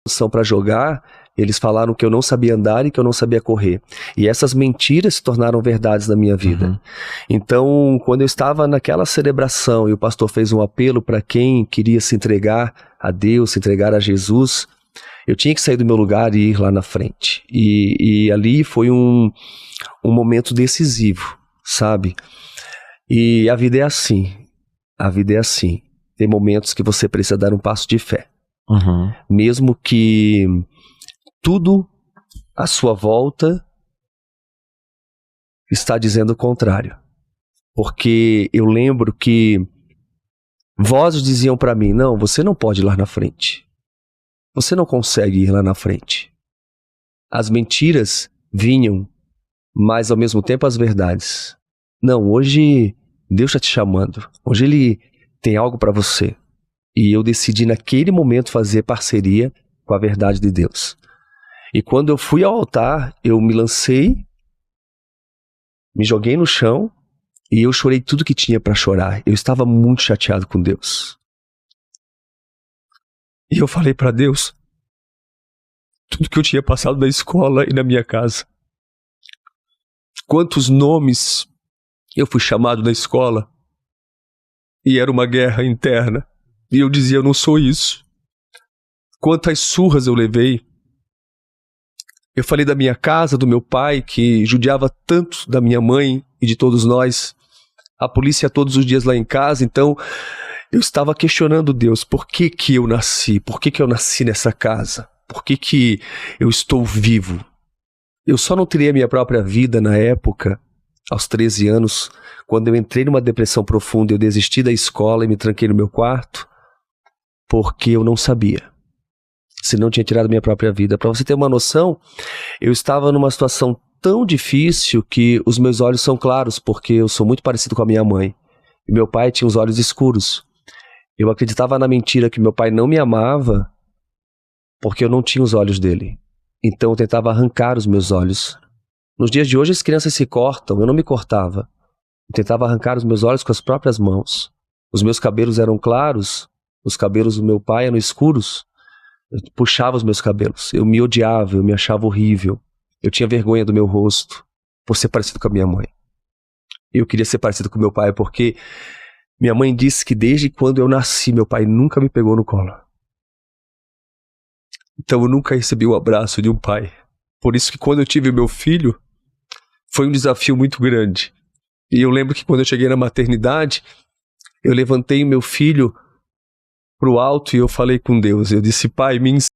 posição para jogar, eles falaram que eu não sabia andar e que eu não sabia correr. E essas mentiras se tornaram verdades na minha vida. Uhum. Então, quando eu estava naquela celebração e o pastor fez um apelo para quem queria se entregar a Deus, se entregar a Jesus, eu tinha que sair do meu lugar e ir lá na frente. E ali foi um momento decisivo, sabe? E a vida é assim. A vida é assim. Tem momentos que você precisa dar um passo de fé. Uhum. Mesmo que tudo à sua volta está dizendo o contrário. Porque eu lembro que vozes diziam para mim, não, você não pode ir lá na frente. Você não consegue ir lá na frente. As mentiras vinham, mas ao mesmo tempo as verdades. Não, hoje Deus está te chamando. Hoje Ele tem algo para você. E eu decidi naquele momento fazer parceria com a verdade de Deus. E quando eu fui ao altar, eu me lancei, me joguei no chão e eu chorei tudo que tinha para chorar. Eu estava muito chateado com Deus. E eu falei para Deus tudo que eu tinha passado na escola e na minha casa. Quantos nomes eu fui chamado na escola e era uma guerra interna. E eu dizia, eu não sou isso. Quantas surras eu levei. Eu falei da minha casa, do meu pai, que judiava tanto da minha mãe e de todos nós. A polícia todos os dias lá em casa. Então, eu estava questionando Deus. Por que que eu nasci? Por que que eu nasci nessa casa? Por que que eu estou vivo? Eu só não teria minha própria vida na época, aos 13 anos, quando eu entrei numa depressão profunda. Eu desisti da escola e me tranquei no meu quarto, porque eu não sabia. Se não tinha tirado minha própria vida. Para você ter uma noção, eu estava numa situação tão difícil que os meus olhos são claros, porque eu sou muito parecido com a minha mãe. E meu pai tinha os olhos escuros. Eu acreditava na mentira que meu pai não me amava, porque eu não tinha os olhos dele. Então eu tentava arrancar os meus olhos. Nos dias de hoje as crianças se cortam, eu não me cortava. Eu tentava arrancar os meus olhos com as próprias mãos. Os meus cabelos eram claros, os cabelos do meu pai eram escuros. Eu puxava os meus cabelos, eu me odiava, eu me achava horrível. Eu tinha vergonha do meu rosto por ser parecido com a minha mãe. Eu queria ser parecido com meu pai porque minha mãe disse que desde quando eu nasci, meu pai nunca me pegou no colo. Então eu nunca recebi o abraço de um pai. Por isso que quando eu tive meu filho, foi um desafio muito grande. E eu lembro que quando eu cheguei na maternidade, eu levantei o meu filho pro alto e eu falei com Deus. Eu disse, pai, me ensina